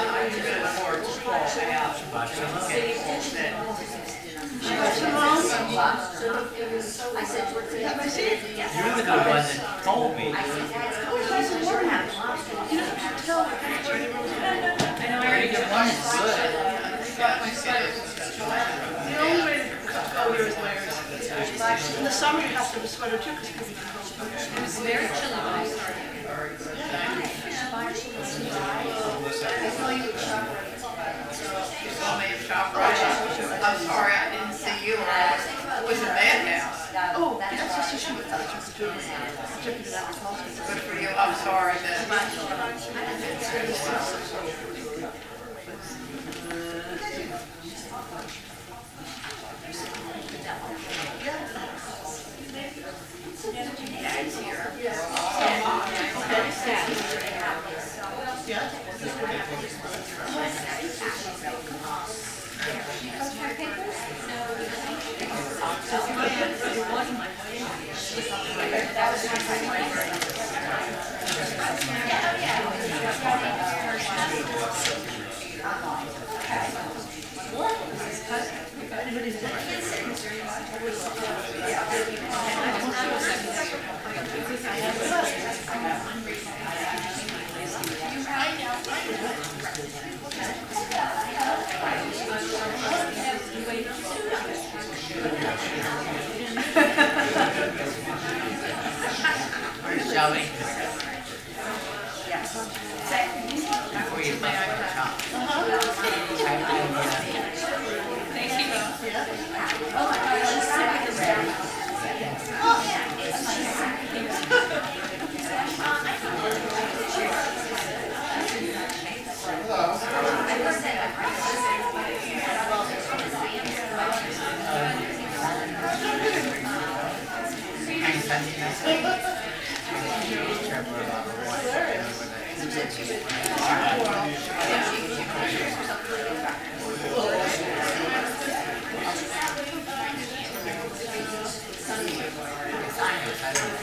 I took it for to fall out. Shabbat You're the one that told me. One is good. The only way to go here is layers. In the summer, you have to have a sweater too, because people can go. It was very chilly when I started. You saw me at ShopRite. I'm sorry, I didn't see you. It was a madhouse. Oh, that's just a shoe. That's checking it out. Good for you. I'm sorry that. Shall we? Before you bust my chop. Thank you.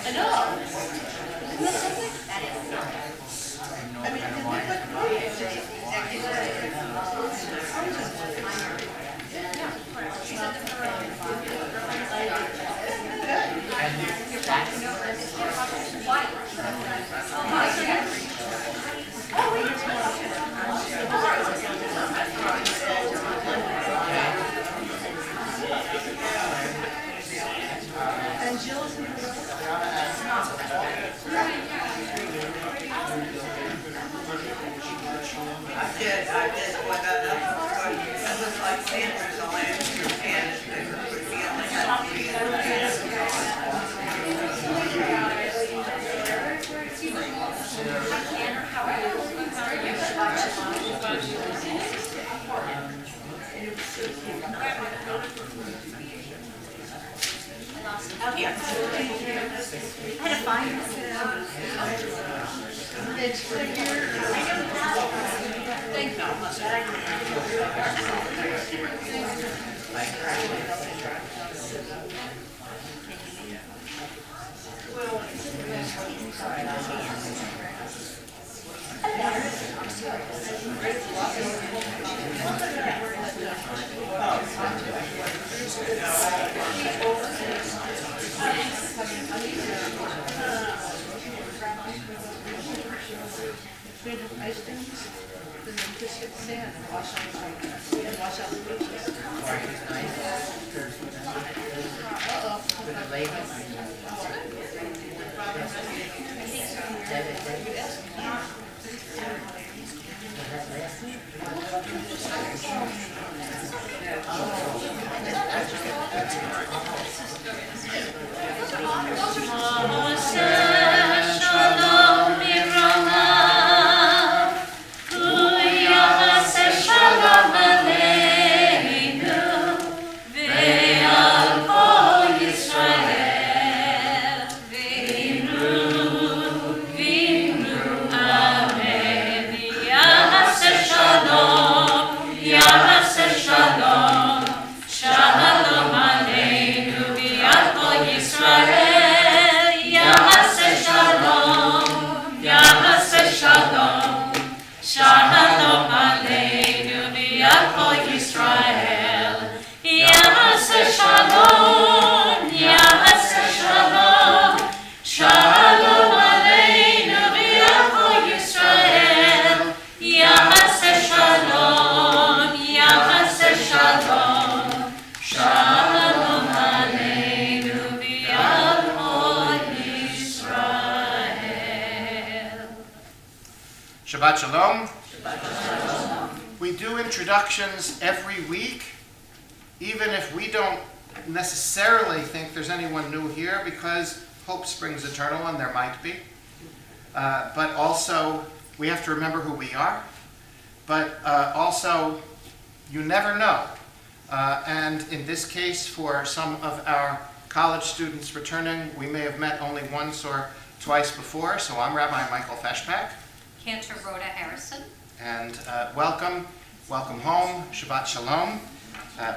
I know. Isn't that something? And Jill's in I did what that looks like Sandra's on it, and it would be on ice things, then you just get sand and wash out the beaches. Shalom, Shabbat Shalom. We do introductions every week, even if we don't necessarily think there's anyone new here, because hope springs eternal, and there might be. But also, we have to remember who we are. But also, you never know. And in this case, for some of our college students returning, we may have met only once or twice before. So I'm Rabbi Michael Feshbach. Cantor Rhoda Harrison. And welcome home, Shabbat Shalom.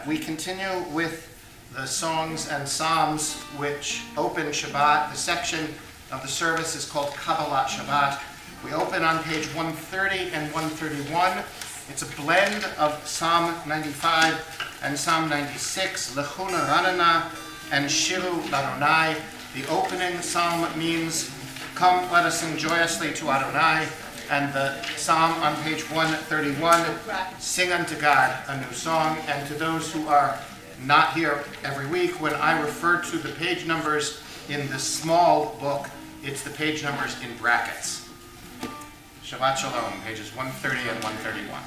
We continue with the songs and psalms which open Shabbat. The section of the service is called Kabbalat Shabbat. We open on page 130 and 131. It's a blend of Psalm 95 and Psalm 96, Lechuna Ranana and Shiru Ladonai. The opening psalm means, "Come, let us sing joyously to Adonai." And the psalm on page 131, "Sing unto God a new song." And to those who are not here every week, when I refer to the page numbers in the small book, it's the page numbers in brackets. Shabbat Shalom, pages 130 and 131.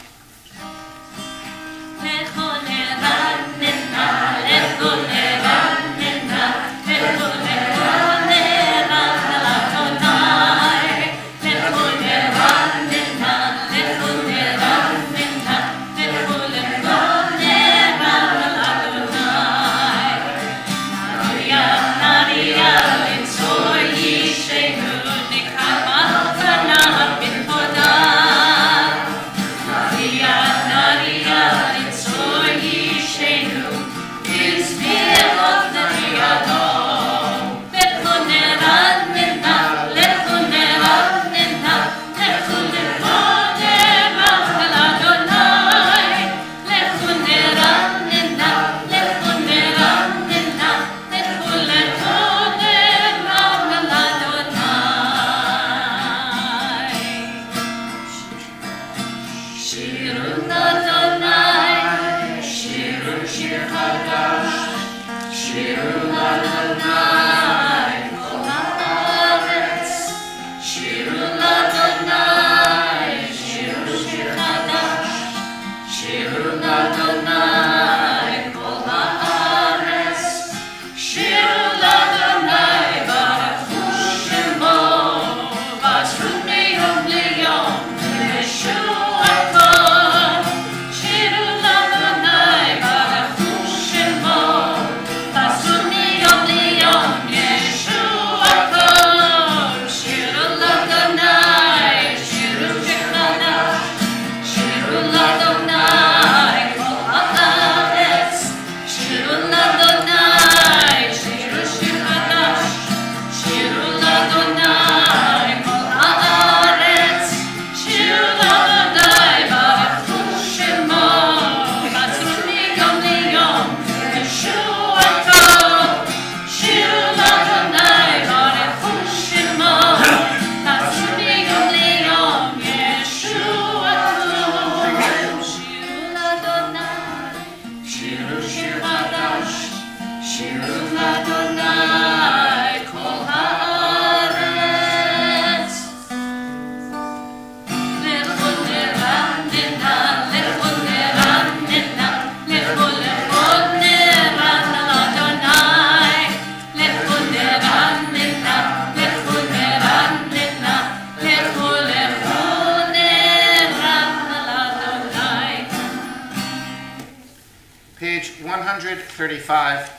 Page 135,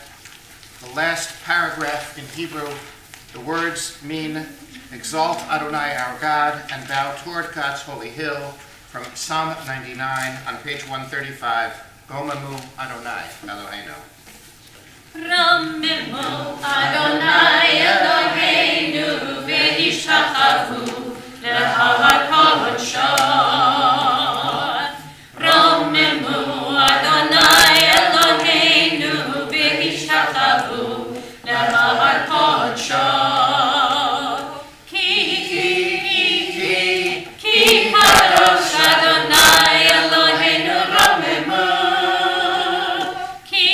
the last paragraph in Hebrew. The words mean, "Exalt Adonai our God and bow toward God's holy hill," from Psalm 99 on page 135. Gomamu Adonai Eloheinu. Rammemu Adonai Eloheinu v'yishtachavu l'har kodsho. Rammemu Adonai Eloheinu v'yishtachavu l'har kodsho. Ki kadosh Adonai Eloheinu rammemu. Ki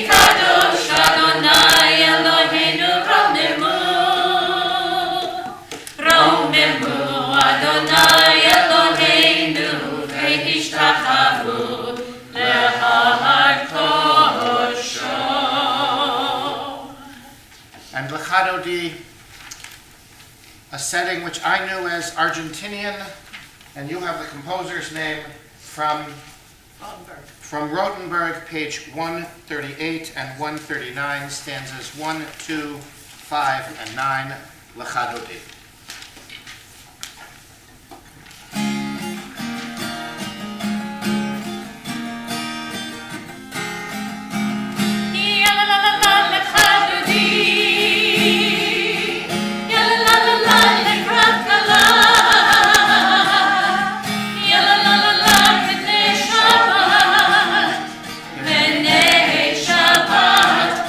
kadosh Adonai Eloheinu rammemu. melody, a setting which I knew as Argentinian, and you have the composer's name from Rothenberg, page 138 and 139, stanzas 1, 2, 5, and 9, L'Chadodi. Shabbat,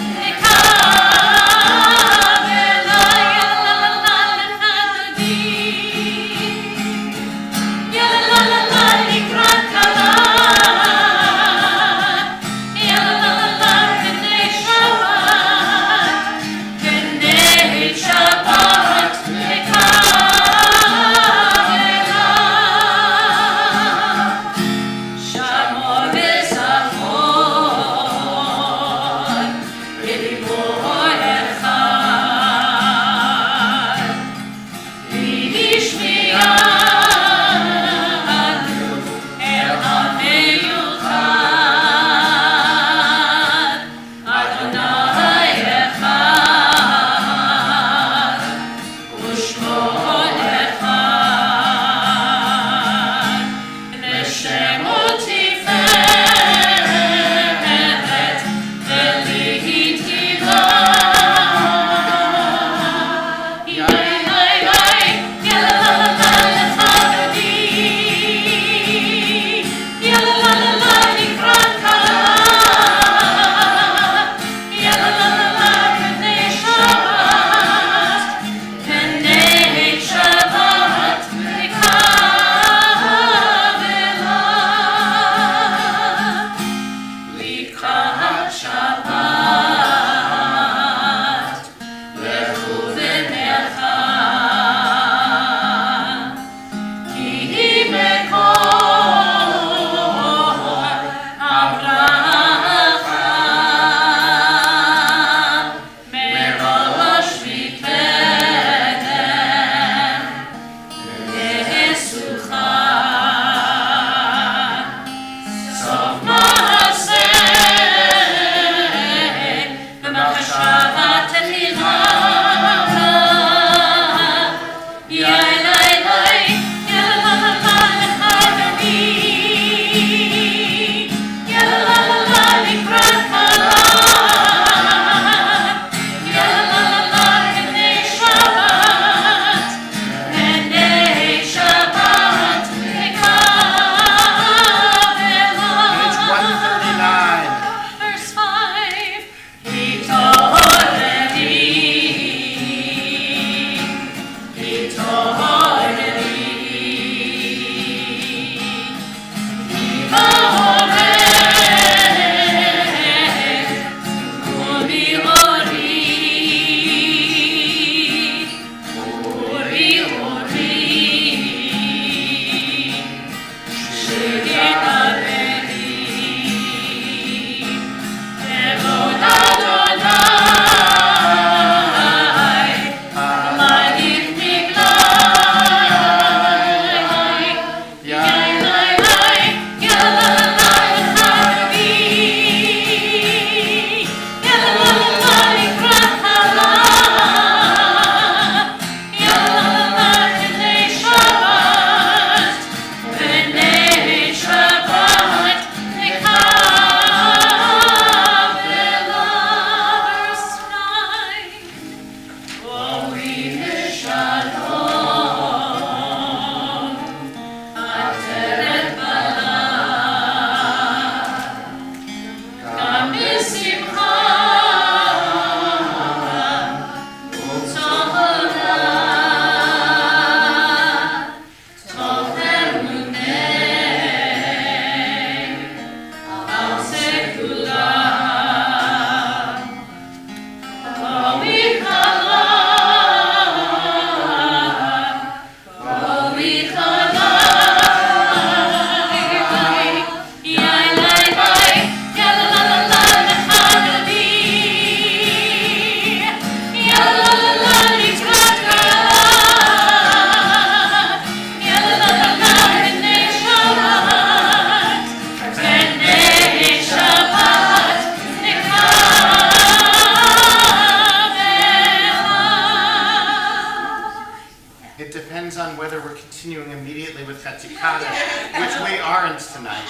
immediately with Chatzikada, which we aren't tonight.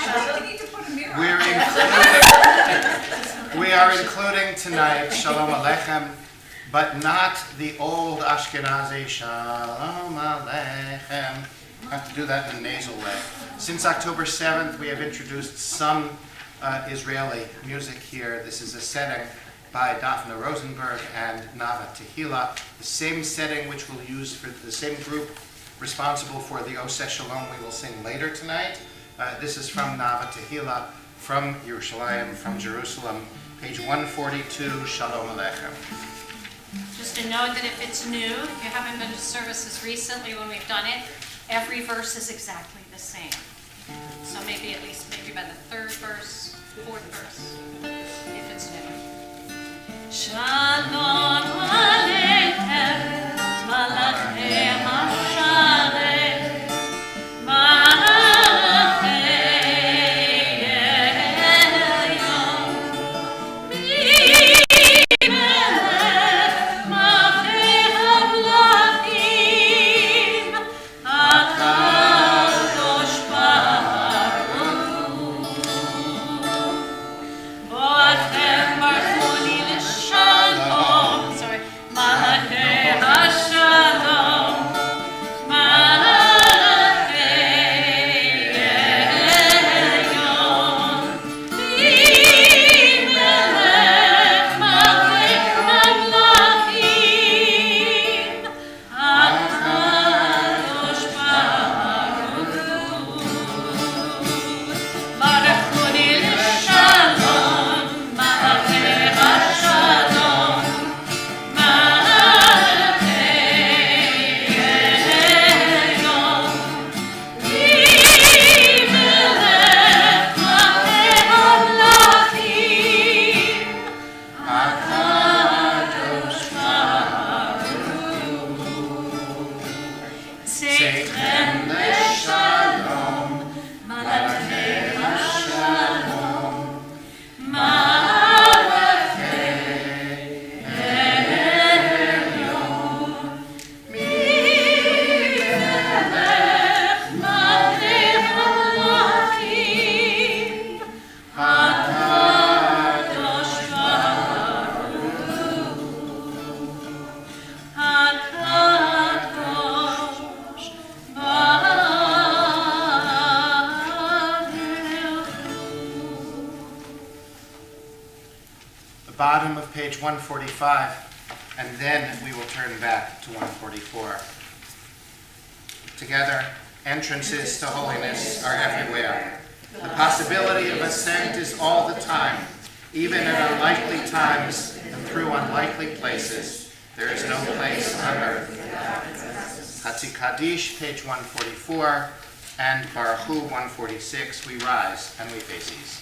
We are including tonight Shalom Aleichem, but not the old Ashkenazi Shalom Aleichem. I have to do that in a nasal way. Since October 7th, we have introduced some Israeli music here. This is a setting by Daphne Rosenberg and Nava Tehila, the same setting which we'll use for the same group responsible for the Oseh Shalom we will sing later tonight. This is from Nava Tehila, from Yerushalayim, from Jerusalem, page 142, Shalom Aleichem. Just to note that if it's new, if you haven't been to services recently when we've done it, every verse is exactly the same. So maybe at least by the third verse, fourth verse, if it's new. Shalom Aleichem, Malachei HaShalem, Malachei Elyon, Melech Malchei HaMlachim, HaKadosh Baruch Hu, Bo'achem Barchoni L'Shalom, sorry, Malachei HaShalom, Malachei Elyon, Melech Malchei HaMlachim, HaKadosh Baruch Hu, Barchoni L'Shalom, Malachei HaShalom, Seichen L'Shalom, Malachei HaShalom, Malachei Elyon, Melech Malchei HaMlachim, HaKadosh Baruch Hu, HaKadosh the bottom of page 145, and then we will turn back to 144. Together, entrances to holiness are everywhere. The possibility of ascent is all the time, even at unlikely times and through unlikely places. There is no place on earth. Hatzikadish, page 144, and Baruch Hu, 146. We rise and we face ease.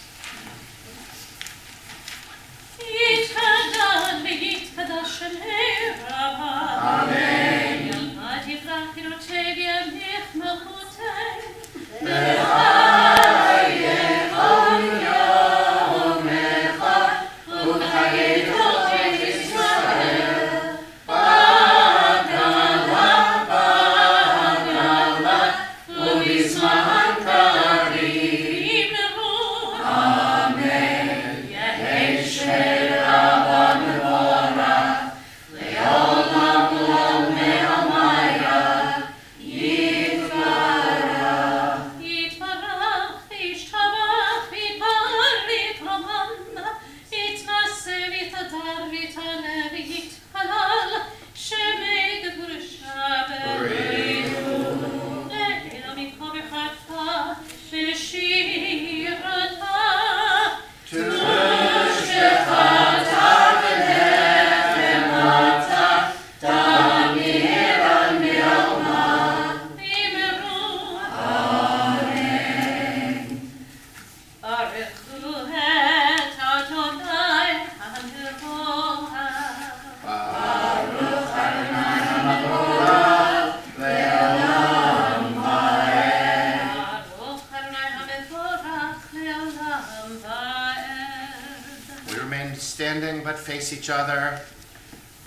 יתקדש ויתקדש שמי רבה. אמן. ילמד יפרח פירוטי ויניח מלכותי. Standing but face each other.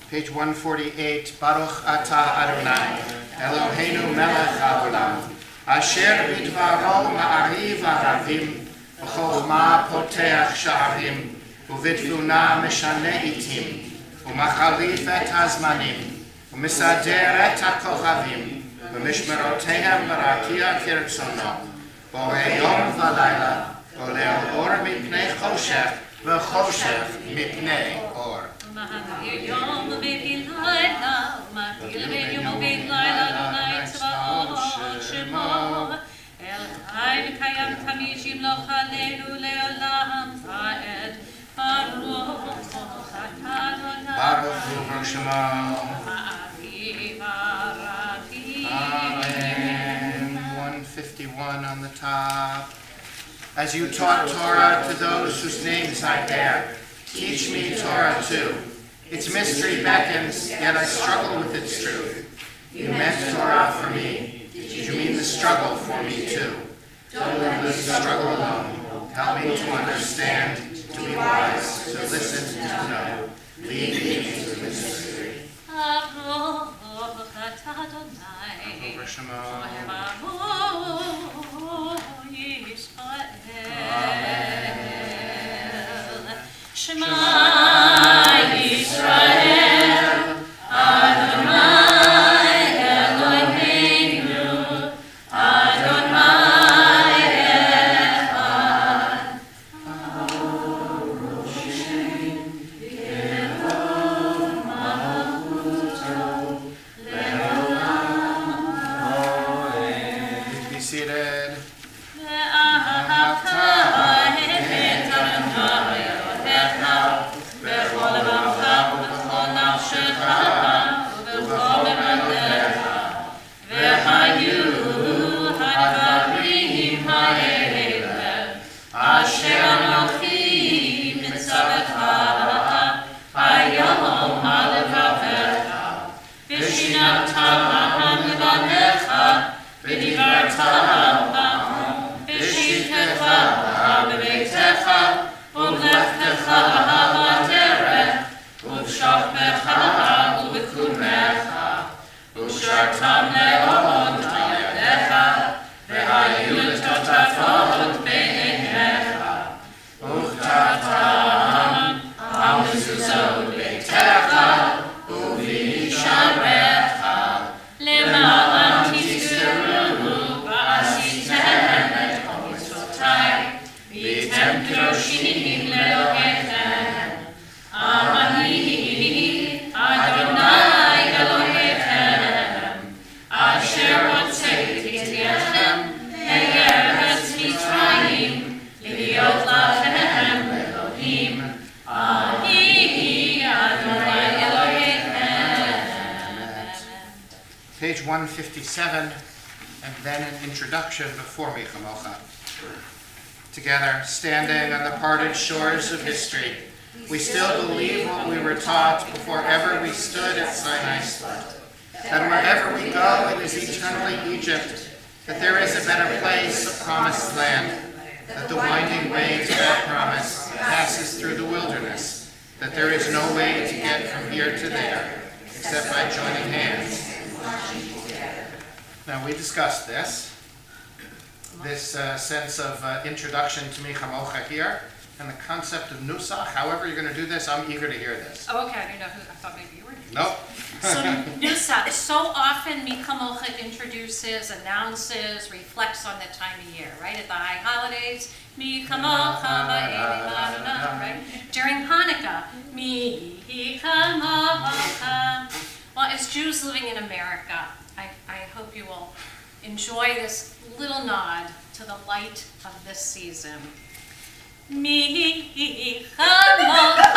Page 148, Baruch Atah Adonai, Eloheinu melech haolam, אשר בדברו מעריב ערבים, בחוכמה פותח שערים, ובתבונה משנה עתים, ומחליף את הזמנים, ומסדר את הכוכבים, ומשמרותיהם מרקיע כרצונו, בורא יום ולילה, עולה אור מפני חושך, וחושך מפני אור. ומאיר יום ובין לילה, ומאיר בין יום ובין לילה, אדוני צבאות שמו. אל חי וקיים תמיד ימלוך עלינו לעולם ועד. ברוך אתה אדוני. ברוך הוא שמו. Amen. 151 on the top. As you taught Torah to those whose names I bear, teach me Torah too. Its mystery beckons, yet I struggle with its truth. You meant Torah for me. Did you mean the struggle for me too? Don't let me struggle alone. Help me to understand, to be wise, to listen, to know. Lead me into the mystery. Over Shema. Shema Yisrael, Adonai Eloheinu, Adonai Echad. Be seated. Page 157, and then an introduction before me, Chamocha. Together, standing on the parted shores of history, we still believe what we were taught before ever we stood at Sinai's foot. That wherever we go, it is eternally Egypt, that there is a better place, a promised land, that the winding way to that promise passes through the wilderness, that there is no way to get from here to there, except by joining hands. Now, we discussed this sense of introduction to me, Chamocha, here, and the concept of nusach. However you're going to do this, I'm eager to hear this. Oh, okay, I didn't know who, I thought maybe you were. Nope. So nusach, so often Mi Chamocha introduces, announces, reflects on the time of year, right? At the high holidays, Mi Chamocha ba'elim Adonai, right? During Hanukkah, Mi Chamocha. Well, as Jews living in America, I hope you will enjoy this little nod to the light of this season. Mi Chamocha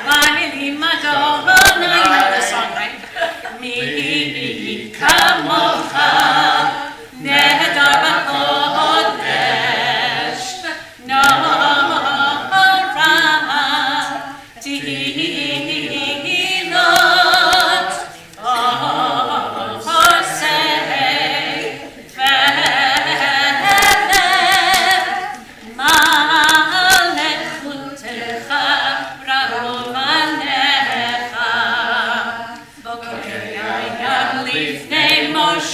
ba'elim Adonai. You know the song, right? Mi Chamocha nehedar b'kodesh norah tehilot osei velech malechutecha ra'ovanecha b'kol lifnei Moshe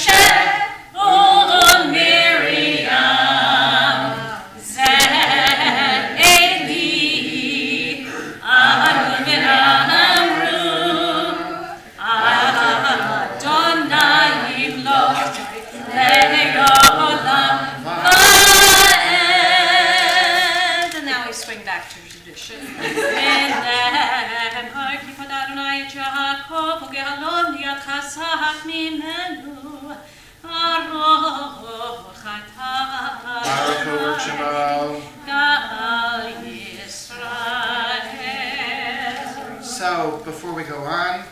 before we go on,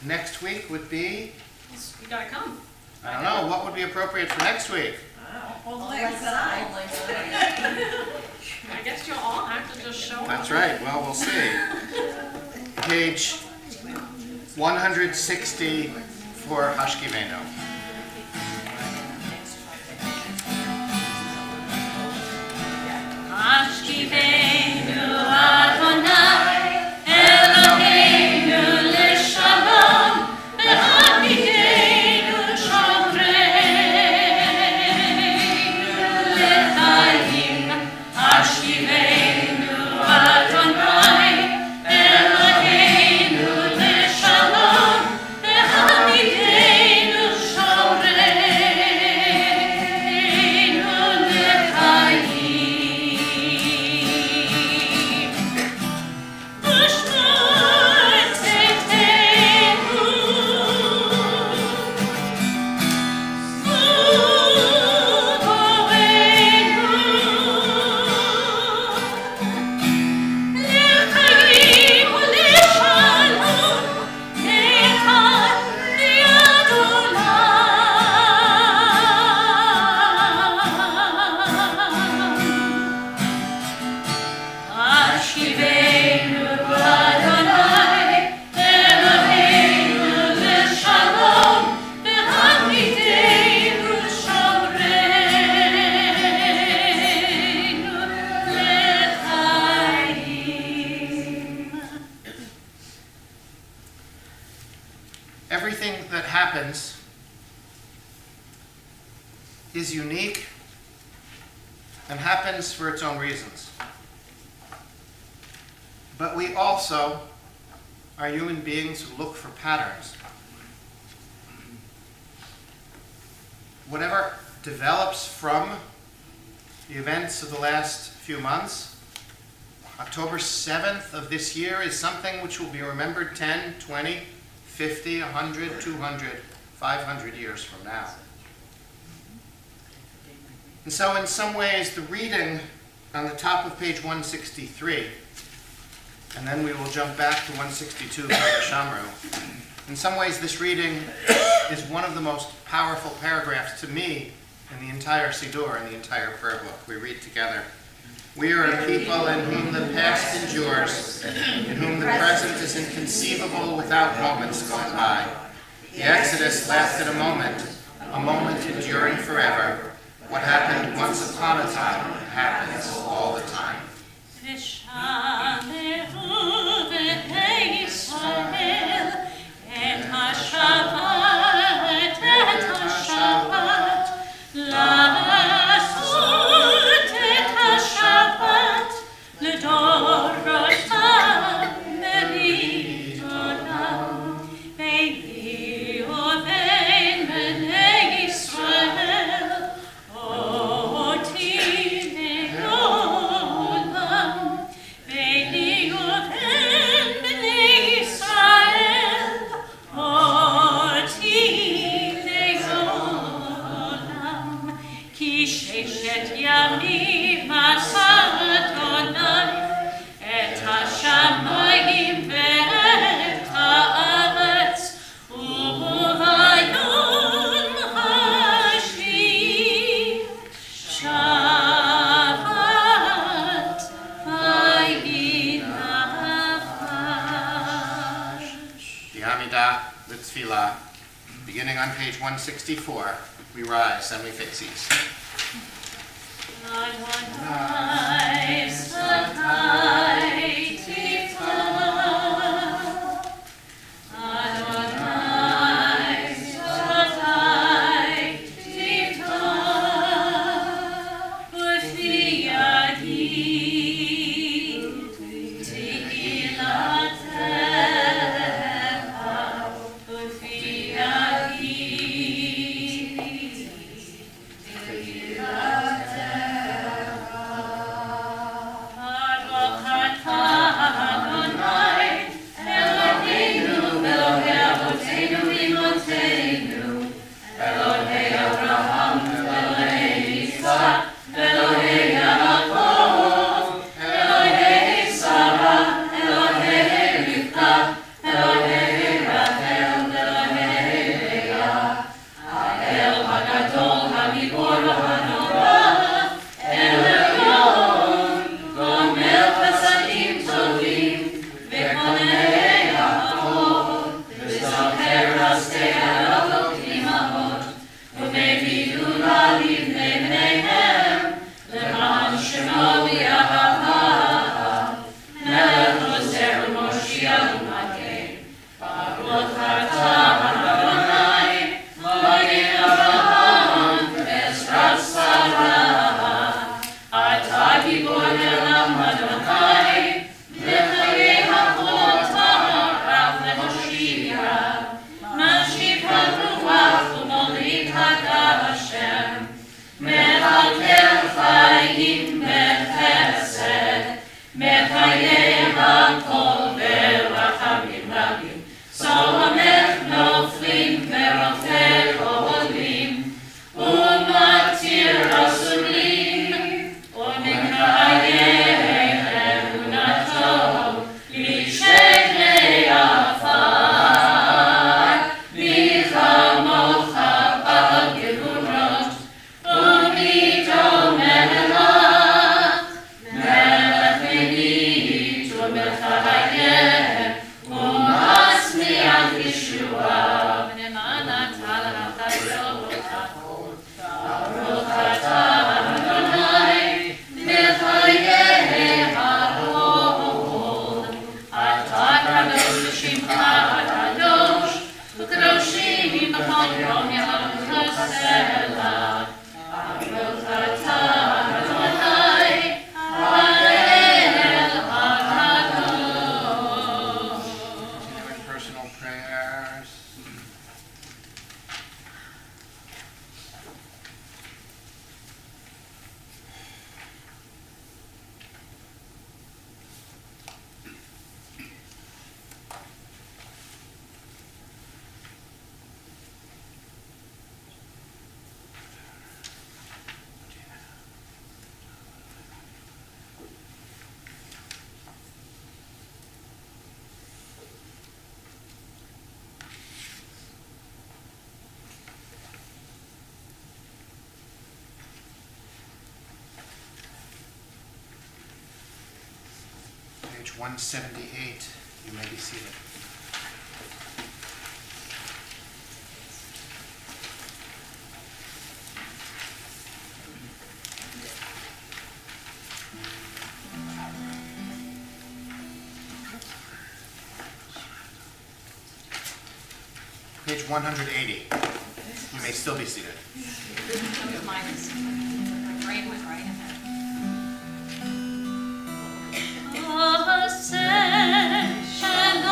next week would be, You gotta come. I don't know, what would be appropriate for next week? I guess you'll all have to just show up. That's right, well, we'll see. Page 160 for Hashkiveno. Hashkivenu Adonai Eloheinu l'shalom v'hamidenu shomreinu l'chaim. Hashkivenu Adonai Eloheinu l'shalom v'hamidenu shomreinu l'chaim. Everything that happens is unique and happens for its own reasons. But we also are human beings who look for patterns. Whatever develops from the events of the last few months, October 7th of this year is something which will be remembered 10, 20, 50, 100, 200, 500 years from now. And so in some ways, the reading on the top of page 163, and then we will jump back to 162 for the Shamru. In some ways, this reading is one of the most powerful paragraphs to me in the entire Siddur, in the entire prayer book. We read together, "We are a people in whom the past endures, in whom the present is inconceivable without moments going by. The Exodus lasted a moment enduring forever. What happened once upon a time happens all the time." ושמרו בני ישראל את השבת, לעשות את השבת לדורותם ברית עולם. ביני ובין בני ישראל אותי לעולם. ביני ובין בני ישראל אותי לעולם. כי ששת ימים עשה אדוני את השמיים ואת הארץ, וביום השביעי שבת וינפש. The Amidah, the Tefillah, beginning on page 164, we rise and we face east. Adonai Sakai Tifla, Adonai Sakai Tifla, Ufi Yagid Tehilatecha, Ufi Yagid 178. You may be seated. Page 180. You may still be seated. Mine is, my brain went right ahead. Shalom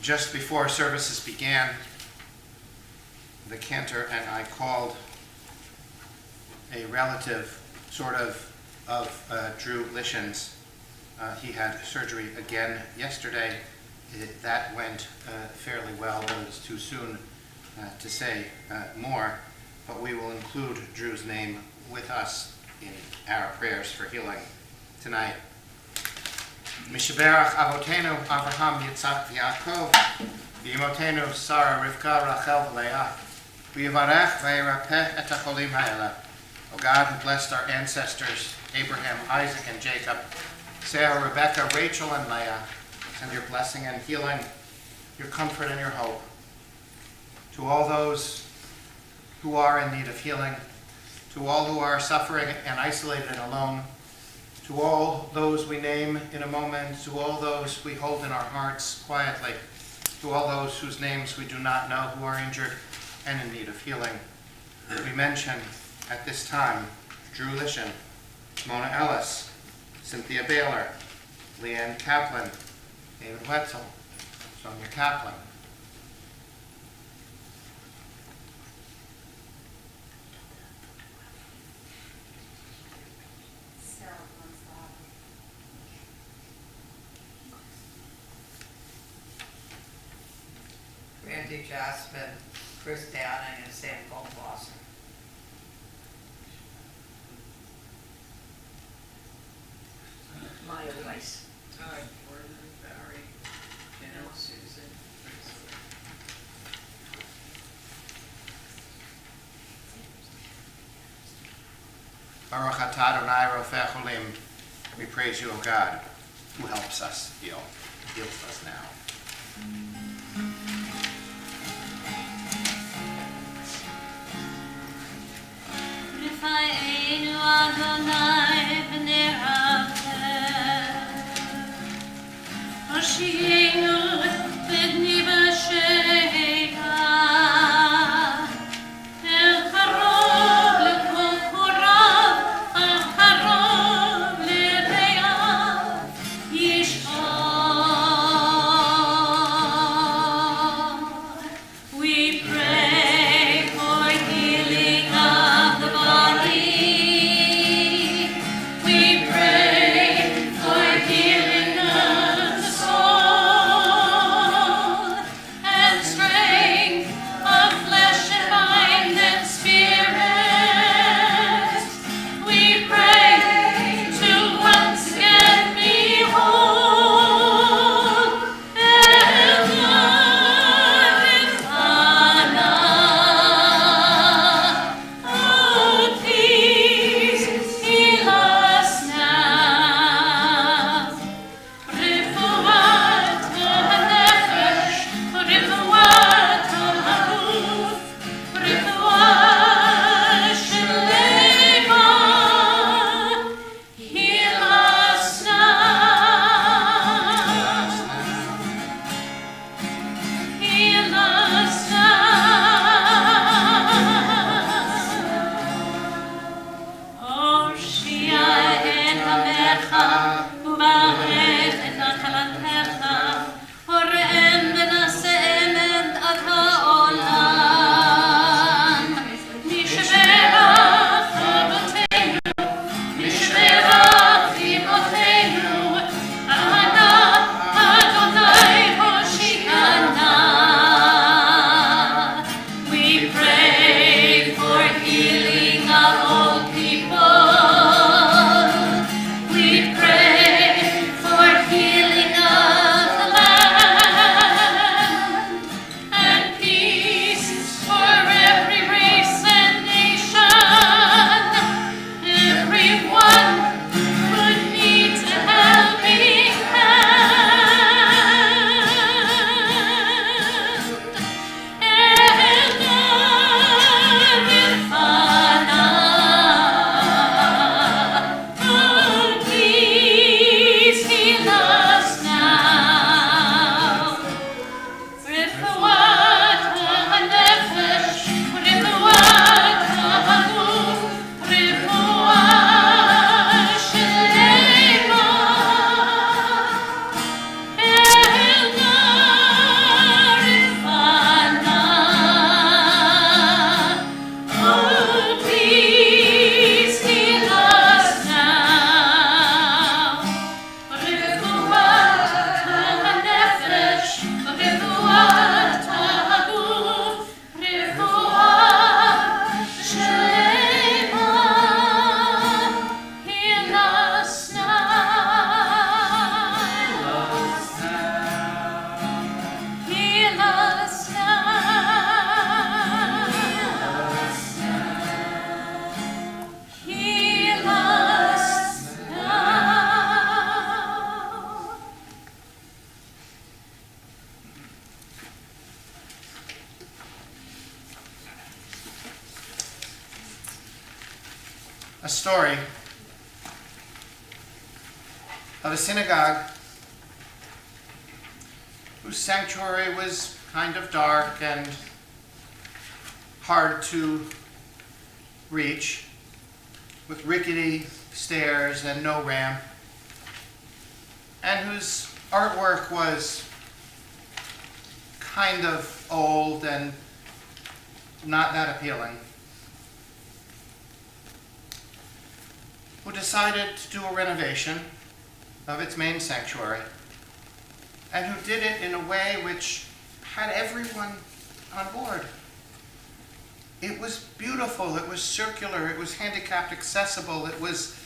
Just before services began, the cantor and I called a relative, sort of Drew Lishan's. He had surgery again yesterday. That went fairly well, but it's too soon to say more. But we will include Drew's name with us in our prayers for healing tonight. Mishaberach Avotenu Avraham Yitzhak V'Yaakov V'Imotenu Sarah Rivka Rachel V'Leah V'Yivarech V'Yirapeh Et HaCholim Ha'ela. O God, who blessed our ancestors Abraham, Isaac, and Jacob, Sarah, Rebekah, Rachel, and Leah, send your blessing and healing, your comfort and your hope to all those who are in need of healing, to all who are suffering and isolated and alone, to all those we name in a moment, to all those we hold in our hearts quietly, to all those whose names we do not know who are injured and in need of healing. We mention at this time Drew Lishan, Mona Ellis, Cynthia Baylor, Leanne Kaplan, David Wetzel, Sonia Kaplan. Randy Jasmine, Chris Downing, and Sam Goldwasser. Maya Weiss. Gordon, Barry, Janelle, Susan. Baruch atah Adonai Rofech Olim. We praise you, O God, who helps us heal, heals us now. Rifa'enu Adonai b'nei Hoshienu b'nei b'sheita El karov lekol korav El karov l'reyav Yishchor. We pray for healing of the body. We pray for healing of the soul and strength of flesh and mind and spirit. We pray to once again be whole and Nirvana. Oh, please heal us now. Refuat hanefesh, refuat haguf, refuat shlema. Heal us now. Heal us now. Hoshia et amecha, ubaret et nachalatecha, horeem v'naseem et ad ha'olam. Nishberach avotenu, nishberach imotenu, Ana Adonai Hoshiana. We pray for healing of all people. We pray for healing of the land and peace for every race and nation. Everyone would need a helping hand. Oh, please heal us now. Refuat hanefesh, refuat haguf, refuat shlema. Oh, please heal us now. Refuat hanefesh, refuat haguf, refuat shlema. Heal us now. Heal us now. Heal us now. A story of a synagogue whose sanctuary was kind of dark and hard to reach, with rickety stairs and no ramp. and whose artwork was kind of old and not that appealing, who decided to do a renovation of its main sanctuary, and who did it in a way which had everyone on board. It was beautiful, it was circular, it was handicapped accessible, it was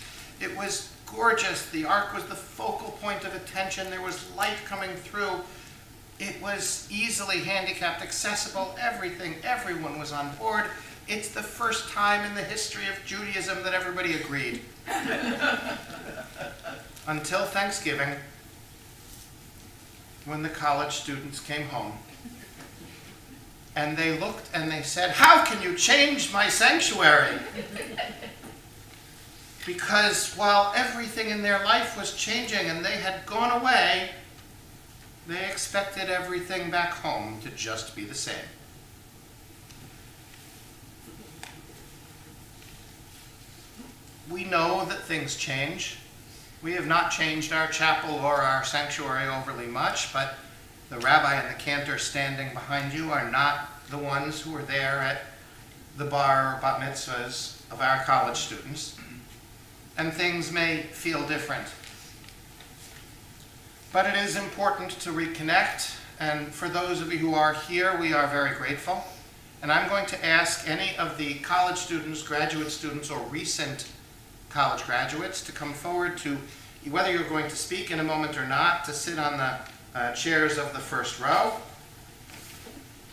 gorgeous. The ark was the focal point of attention, there was light coming through. It was easily handicapped accessible, everything, everyone was on board. It's the first time in the history of Judaism that everybody agreed. Until Thanksgiving, when the college students came home. And they looked and they said, "How can you change my sanctuary?" Because while everything in their life was changing and they had gone away, they expected everything back home to just be the same. We know that things change. We have not changed our chapel or our sanctuary overly much, but the rabbi and the cantor standing behind you are not the ones who are there at the bar or bat mitzvahs of our college students, and things may feel different. But it is important to reconnect, and for those of you who are here, we are very grateful. And I'm going to ask any of the college students, graduate students, or recent college graduates to come forward to, whether you're going to speak in a moment or not, to sit on the chairs of the first row,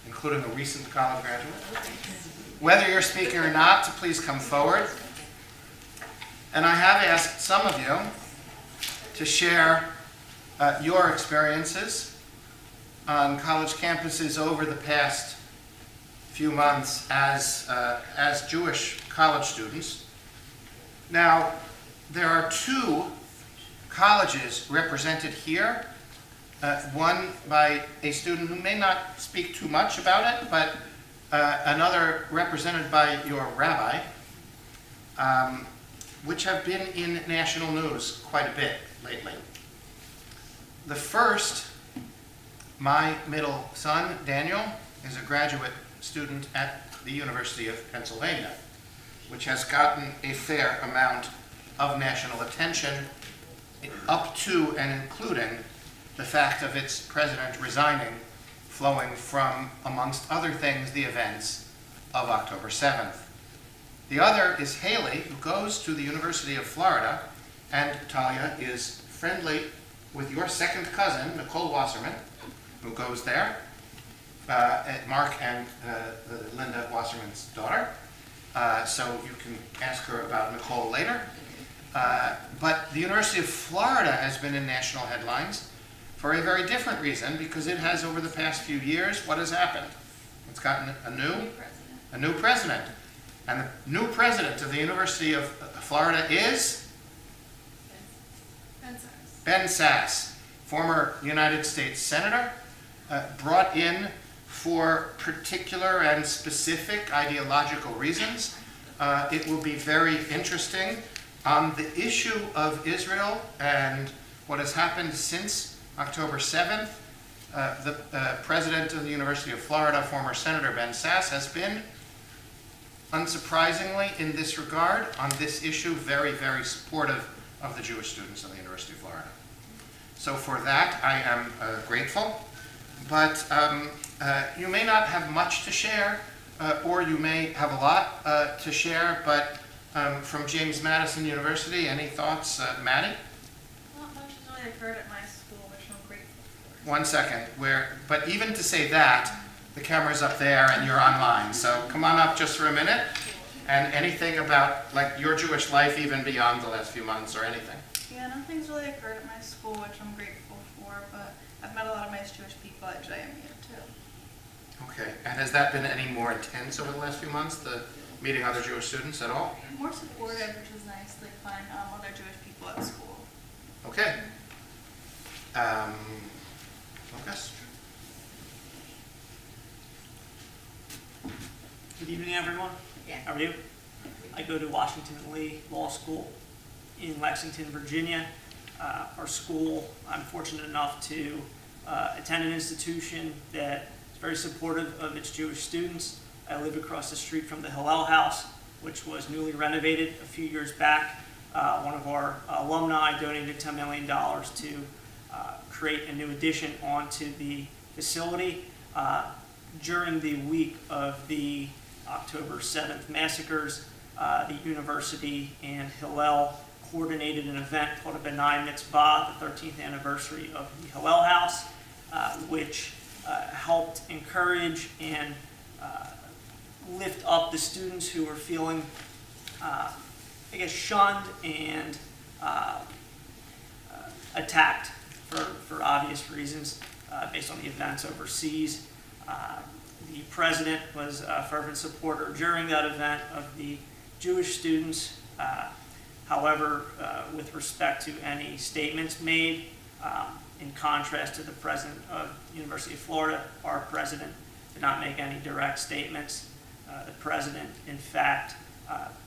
including a recent college graduate. Whether you're speaking or not, to please come forward. And I have asked some of you to share your experiences on college campuses over the past few months as Jewish college students. Now, there are two colleges represented here, one by a student who may not speak too much about it, but another represented by your rabbi, which have been in national news quite a bit lately. The first, my middle son, Daniel, is a graduate student at the University of Pennsylvania, which has gotten a fair amount of national attention, up to and including the fact of its president resigning, flowing from, amongst other things, the events of October 7th. The other is Haley, who goes to the University of Florida, and Talia is friendly with your second cousin, Nicole Wasserman, who goes there, Mark and Linda Wasserman's daughter. So you can ask her about Nicole later. But the University of Florida has been in national headlines for a very different reason, because it has, over the past few years, what has happened? It's gotten a new president. And the new president of the University of Florida is? Ben Sasse, former United States Senator, brought in for particular and specific ideological reasons. It will be very interesting on the issue of Israel and what has happened since October 7th. The president of the University of Florida, former Senator Ben Sasse, has been, unsurprisingly in this regard, on this issue, very, very supportive of the Jewish students of the University of Florida. So for that, I am grateful. But you may not have much to share, or you may have a lot to share, but from James Madison University, any thoughts, Maddie? Not much has really occurred at my school, which I'm grateful for. One second. But even to say that, the camera's up there and you're online, so come on up just for a minute. And anything about like your Jewish life, even beyond the last few months, or anything? Yeah, nothing's really occurred at my school, which I'm grateful for, but I've met a lot of nice Jewish people at JMU too. Okay. And has that been any more intense over the last few months, the meeting other Jewish students at all? More supportive, which is nice, like finding other Jewish people at school. Okay. Lucas? Good evening, everyone. Yeah. How are you? I go to Washington Lee Law School in Lexington, Virginia. our school. I'm fortunate enough to attend an institution that is very supportive of its Jewish students. I live across the street from the Hillel House, which was newly renovated a few years back. One of our alumni donated $10 million to create a new addition onto the facility. During the week of the October 7th massacres, the university and Hillel coordinated an event called a Benai Mitzvah, the 13th anniversary of the Hillel House, which helped encourage and lift up the students who were feeling, shunned and attacked for obvious reasons based on the events overseas. The president was a fervent supporter during that event of the Jewish students. However, with respect to any statements made, in contrast to the president of the University of Florida, our president did not make any direct statements. The president, in fact,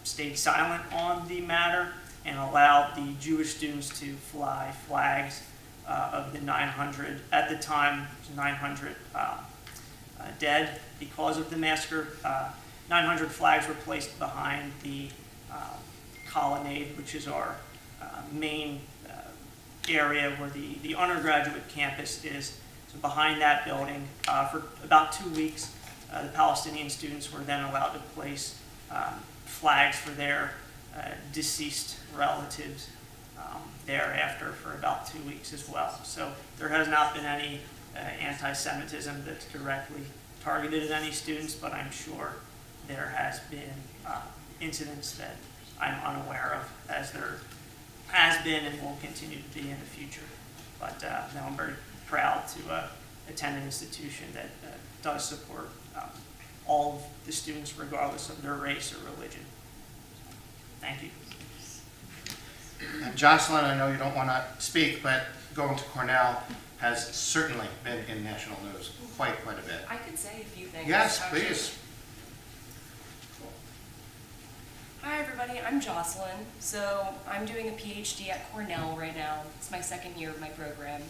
stayed silent on the matter and allowed the Jewish students to fly flags of the 900, at the time, 900 dead because of the massacre. 900 flags were placed behind the colonnade, which is our main area where the undergraduate campus is. So behind that building, for about 2 weeks, the Palestinian students were then allowed to place flags for their deceased relatives thereafter for about 2 weeks as well. So there has not been any anti-Semitism that's directly targeted at any students, but I'm sure there has been incidents that I'm unaware of, as there has been and will continue to be in the future. But now I'm very proud to attend an institution that does support all of the students regardless of their race or religion. Thank you. And Jocelyn, I know you don't want to speak, but going to Cornell has certainly been in national news quite a bit. I could say a few things. Yes, actually. please. Hi everybody, I'm Jocelyn. So I'm doing a PhD at Cornell right now. It's my second year of my program.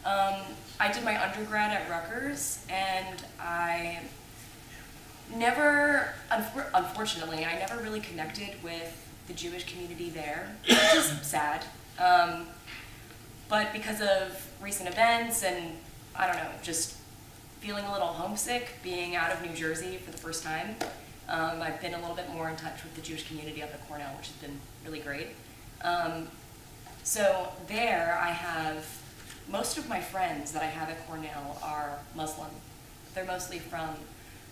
I did my undergrad at Rutgers, and I never, unfortunately, I never really connected with the Jewish community there, which is sad. But because of recent events and, I don't know, just feeling a little homesick being out of New Jersey for the first time, I've been a little bit more in touch with the Jewish community up at Cornell, which has been really great. So there I have, most of my friends that I have at Cornell are Muslim. They're mostly from,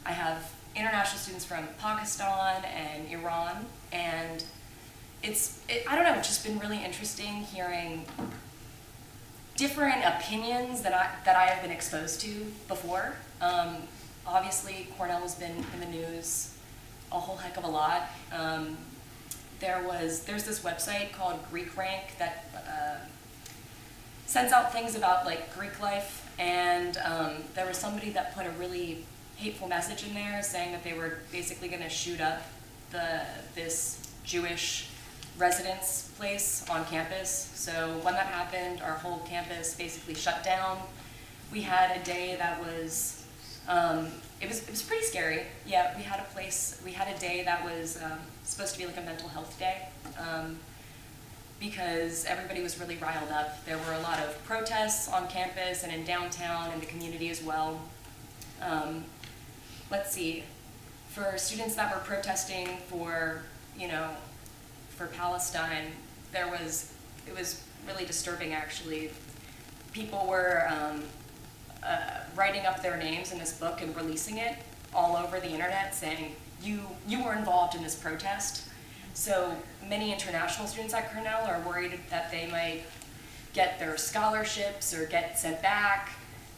I have international students from Pakistan and Iran, and I don't know, it's just been really interesting hearing different opinions that I have been exposed to before. Obviously, Cornell has been in the news a whole heck of a lot. There's this website called Greek Rank that sends out things about like Greek life, and there was somebody that put a really hateful message in there saying that they were basically going to shoot up this Jewish residence place on campus. So when that happened, our whole campus basically shut down. We had a day that was, it was pretty scary. Yeah, we had a day that was supposed to be like a mental health day, because everybody was really riled up. There were a lot of protests on campus and in downtown and the community as well. Let's see, for students that were protesting for, for Palestine, it was really disturbing actually. People were writing up their names in this book and releasing it all over the internet saying, you were involved in this protest. So many international students at Cornell are worried that they might get their scholarships or get sent back.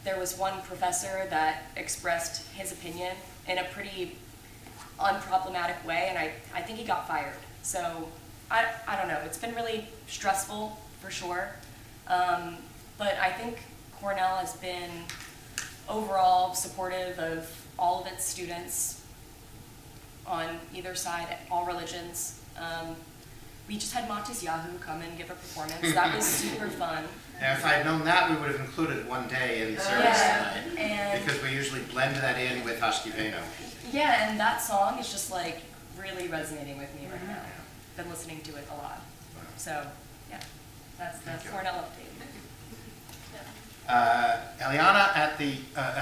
There was one professor that expressed his opinion in a pretty unproblematic way, and I think he got fired. So I don't know, it's been really stressful for sure. But I think Cornell has been overall supportive of all of its students on either side, all religions. we just had Matis Yahoo come and give a performance. That was super fun. Yeah, if I'd known that, we would have included one day in the service Yeah, tonight. and Because we usually blend that in with Husky Veno. yeah, and that song is just like really resonating with me right now. Been listening to it a lot. So yeah, that's the Thank you. Cornell update. Eliana at the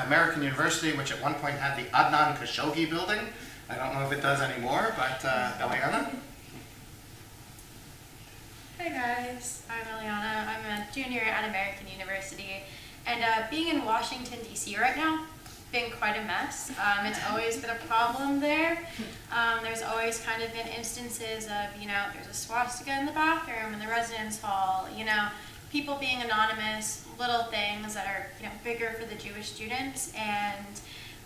American University, which at one point had the Adnan Khashoggi building. I don't know if it does anymore, but Eliana? Hi guys, I'm Eliana. I'm a junior at American University, and being in Washington D.C. right now, been quite a mess. It's always been a problem there. There's always kind of been instances of, there's a swastika in the bathroom in the residence hall, people being anonymous, little things that are, bigger for the Jewish students. And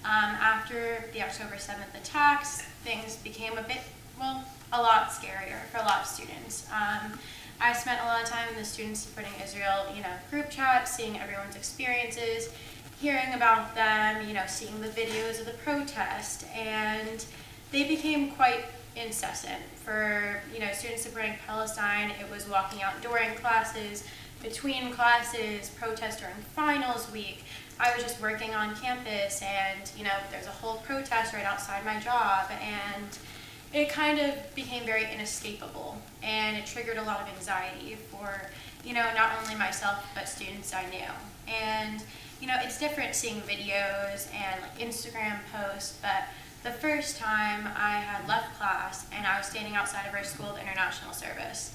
after the October 7th attacks, things became a lot scarier for a lot of students. I spent a lot of time in the Students Supporting Israel, group chat, seeing everyone's experiences, hearing about them, seeing the videos of the protest, and they became quite incessant. For, students supporting Palestine, it was walking out during classes, between classes, protest during finals week. I was just working on campus, and, there's a whole protest right outside my job, and it kind of became very inescapable, and it triggered a lot of anxiety for, not only myself, but students I knew. And, it's different seeing videos and Instagram posts, but the first time I had left class and I was standing outside of our school international service,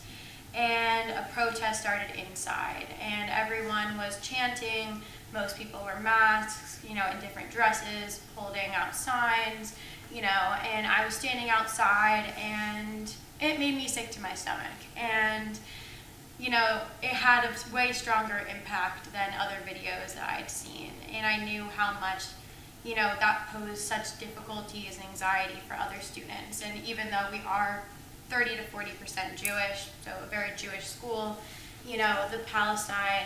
and a protest started inside, and everyone was chanting. Most people were masks, in different dresses, holding out signs, and I was standing outside, and it made me sick to my stomach. And, it had a way stronger impact than other videos that I'd seen. And I knew how much, that posed such difficulties and anxiety for other students. And even though we are 30 to 40% Jewish, so a very Jewish school, the Palestine,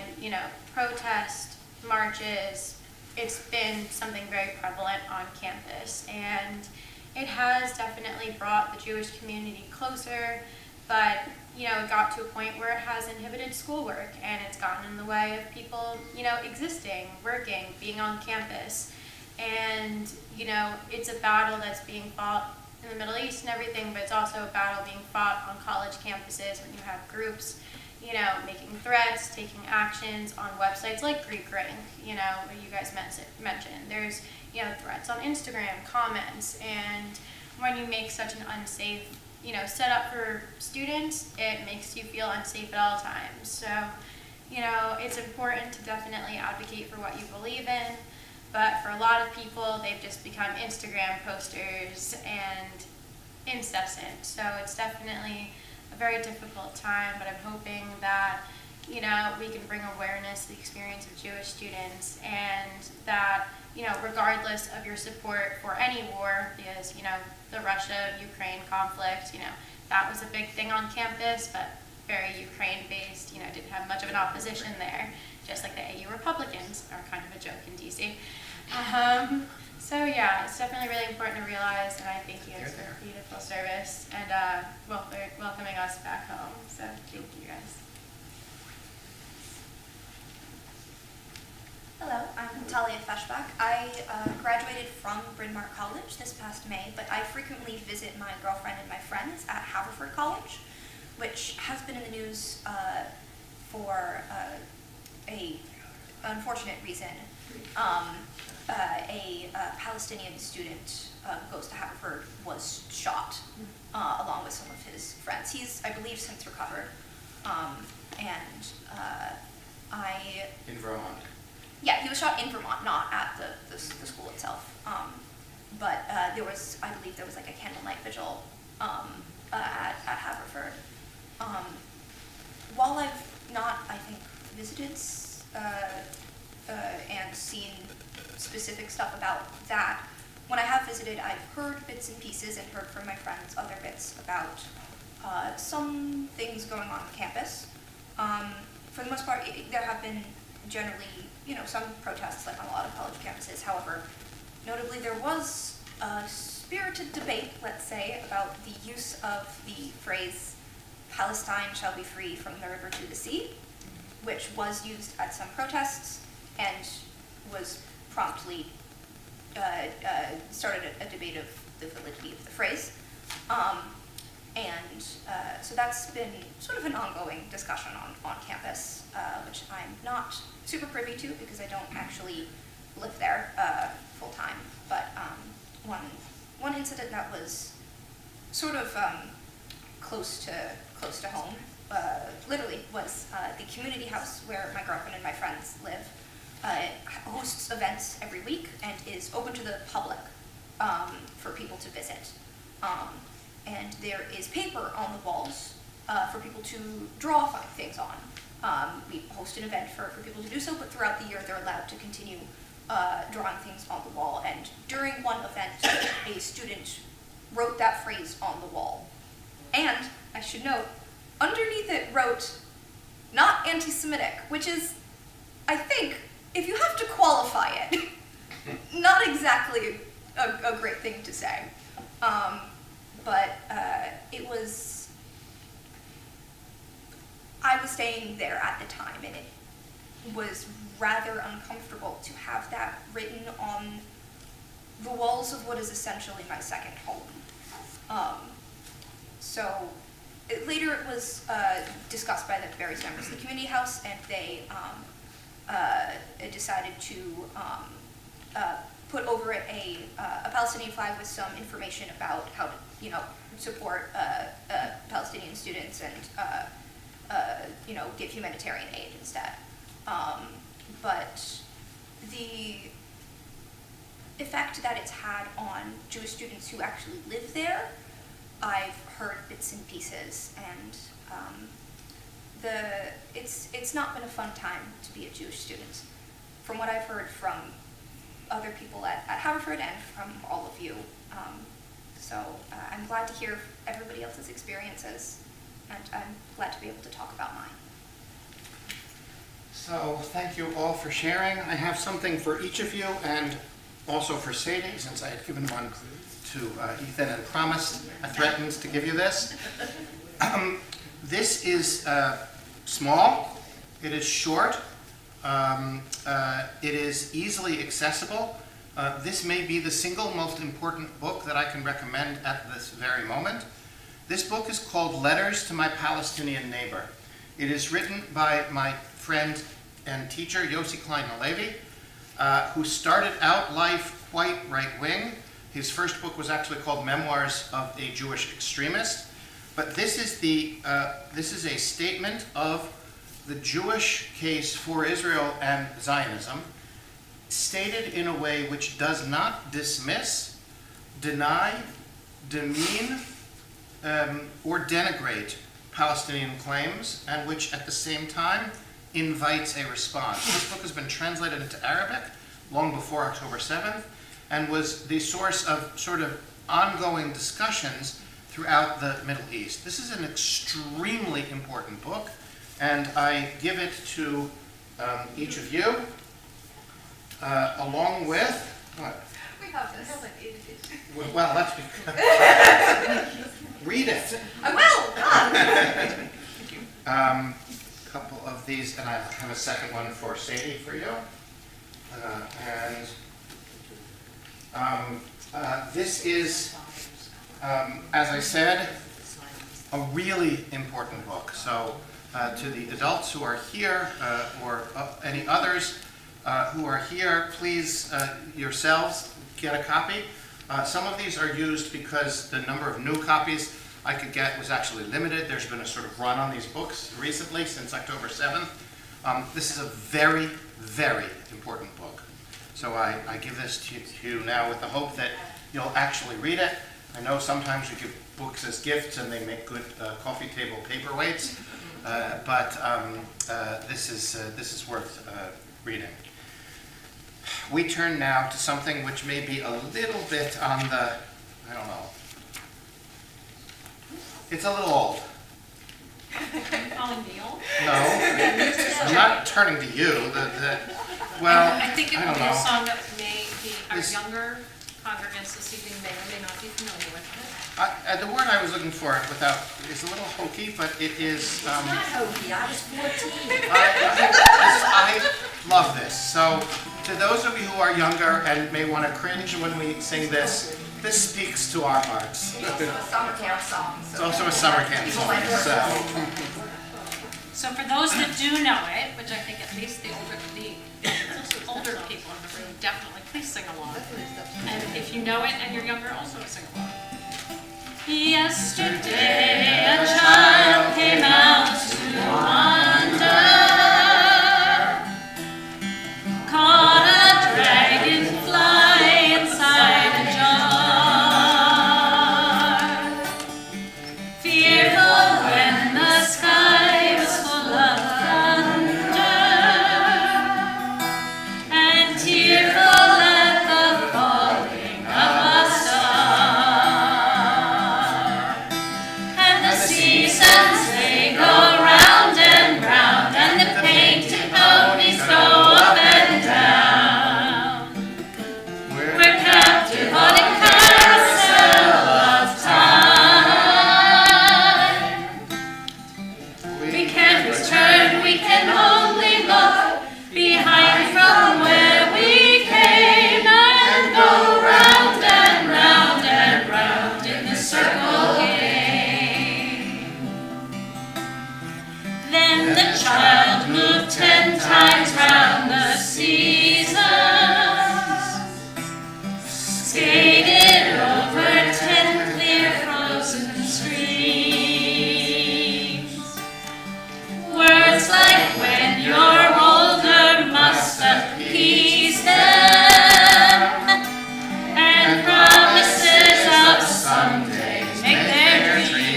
protest, marches, it's been something very prevalent on campus. And it has definitely brought the Jewish community closer, but it got to a point where it has inhibited schoolwork, and it's gotten in the way of people, existing, working, being on campus. And, it's a battle that's being fought in the Middle East and everything, but it's also a battle being fought on college campuses when you have groups, making threats, taking actions on websites like GreekRank, what you guys mentioned. There's, threats on Instagram, comments, and when you make such an unsafe, setup for students, it makes you feel unsafe at all times. So, it's important to definitely advocate for what you believe in, but for a lot of people, they've just become Instagram posters and incessant. So it's definitely a very difficult time, but I'm hoping that, we can bring awareness to the experience of Jewish students, and that, regardless of your support for any war, because, the Russia-Ukraine conflict, that was a big thing on campus, but very Ukraine-based, didn't have much of an opposition there, just like the AU Republicans are kind of a joke in DC. So yeah, it's definitely really important to realize, and I thank you guys for a beautiful service, and for welcoming us back home. So thank you guys. Hello, I'm Talia Feshbach. I graduated from Bryn Mawr College this past May, but I frequently visit my girlfriend and my friends at Haverford College, which has been in the news for a unfortunate reason. A Palestinian student who goes to Haverford was shot along with some of his friends. He's, I believe, since recovered. In Vermont. Yeah, he was shot in Vermont, not at the school itself. But there was, I believe, there was like a candlelight vigil at Haverford. While I've not, I think, visited and seen specific stuff about that, when I have visited, I've heard bits and pieces and heard from my friends other bits about some things going on campus. For the most part, there have been generally, some protests, like on a lot of college campuses. However, notably, there was a spirited debate, let's say, about the use of the phrase Palestine shall be free from the river to the sea, which was used at some protests and was promptly started a debate of the validity of the phrase. So that's been sort of an ongoing discussion on campus, which I'm not super privy to because I don't actually live there full time. But one incident that was sort of close to home, literally, was the community house where my girlfriend and my friends live. Hosts events every week and is open to the public for people to visit. And there is paper on the walls for people to draw things on. We host an event for people to do so, but throughout the year they're allowed to continue drawing things on the wall. And during one event, a student wrote that phrase on the wall. And, I should note, underneath it wrote, "not anti-Semitic," which is, I think, if you have to qualify it, not exactly a great thing to say. But it was, I was staying there at the time, and it was rather uncomfortable to have that written on the walls of what is essentially my second home. Later it was discussed by the various members of the community house, and they decided to put over it a Palestinian flag with some information about how to, support Palestinian students and, give humanitarian aid instead. But the effect that it's had on Jewish students who actually live there, I've heard bits and pieces, and it's not been a fun time to be a Jewish student. From what I've heard from other people at Haverford and from all of you. I'm glad to hear everybody else's experiences, and I'm glad to be able to talk about mine. So thank you all for sharing. I have something for each of you and also for Sadie, since I had given one to Ethan and promised, I threatened to give you this. This is small, it is short, it is easily accessible. This may be the single most important book that I can recommend at this very moment. This book is called Letters to My Palestinian Neighbor. It is written by my friend and teacher, Yossi Klein Halevi, who started out life quite right-wing. His first book was actually called Memoirs of a Jewish Extremist. But this is a statement of the Jewish case for Israel and Zionism, stated in a way which does not dismiss, deny, demean, or denigrate Palestinian claims, and which at the same time invites a response. This book has been translated into Arabic long before October 7th, and was the source of sort of ongoing discussions throughout the Middle East. This is an extremely important book, and I give it to each of you, along with, what? We have this. Well, that's because, read it. I will! Couple of these, and I have a second one for Sadie for you. This is, as I said, a really important book. So to the adults who are here, or any others who are here, please yourselves get a copy. Some of these are used because the number of new copies I could get was actually limited. There's been a sort of run on these books recently, since October 7th. This is a very, very important book. So I give this to you now with the hope that you'll actually read it. I know sometimes we give books as gifts and they make good coffee table paperweights, but this is worth reading. We turn now to something which may be a little bit on the, I don't know, it's a little old. Calling me old? No, I'm not turning to you. Well, I think it I would don't be a know. song that may be our This- younger congregants this evening may or may not be familiar with it. The word I was looking for is a little hokey, but it is. Not hokey, I was 14. I love this. So, to those of you who are younger and may want to cringe when we sing this speaks to our hearts. It's also a summer camp song. It's also a summer camp song. So for those that do know it, which I think at least the older people in the room definitely, please sing along. And if you know it and you're younger, also sing along. Yesterday a child came out to wander, caught a dragonfly inside a jar. Fearful when the sky was full of thunder, and tearful at the falling of a star. And the seasons, they go round and round, and the painted ponies go up and down. We're captive on a carousel of time. We can't return, we can only look behind from where we came, and go round and round and round in the circle game. Then the child moved 10 times round the seasons, skated over 10 clear frozen streams. Words like when you're older must appease them, and promises of someday make their dreams.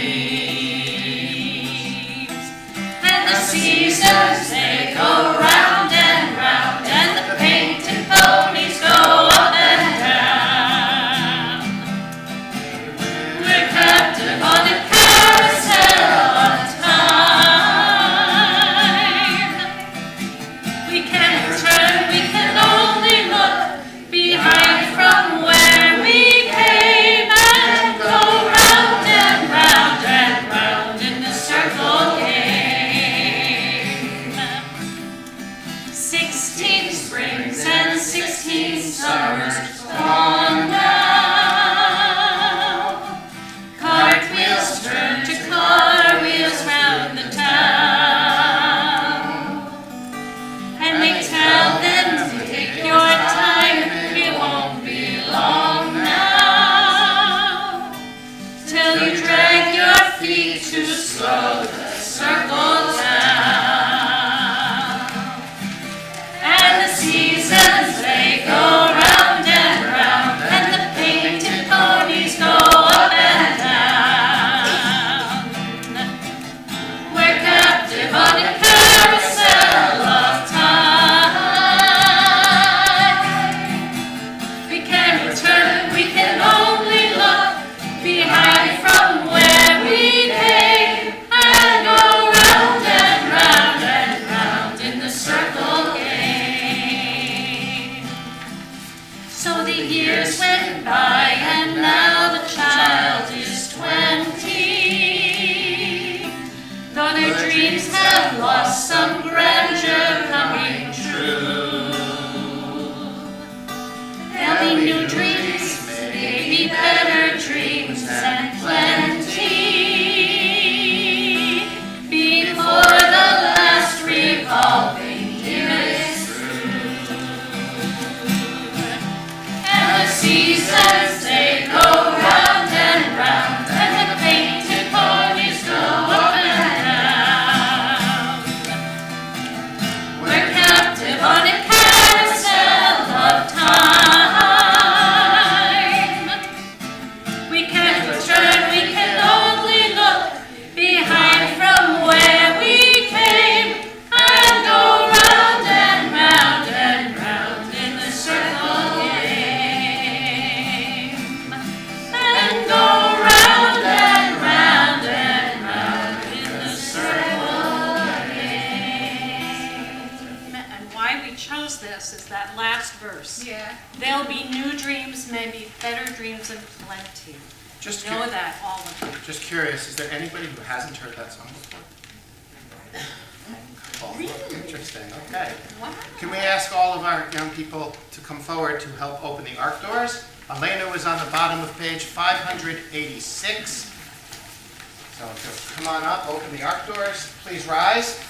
And the seasons, they go round and round, and the painted ponies go up and down. We're captive on a carousel of time. We can't return, we can only look behind from where we came, and go round and round and round in the circle game. 16 springs and 16 summers gone now. Cartwheels turn to car wheels round the town, and they tell them to take your time, it won't be long now, till you drag your feet to slow the circle down. And the seasons, they go round and round, and the painted ponies go up and down. We're captive on a carousel of time. We can't return, we can only look behind from where we came, and go round and round and round in the circle game. So the years went by, and now the child is 20. Though their dreams have lost some grandeur coming true, there'll be new dreams, maybe better dreams and plenty, before the last revolving year is through. And the seasons, they go round and round, and the painted ponies go up and down. that last verse. Yeah. There'll be new dreams, maybe better dreams and plenty. Just Know that all the time. Just curious, is there anybody who hasn't heard that song before? Oh, interesting, okay. Can we ask all of our young people to come forward to help open the ARC doors? Elena was on the bottom of page 586. So if you'll come on up, open the ARC doors, please rise.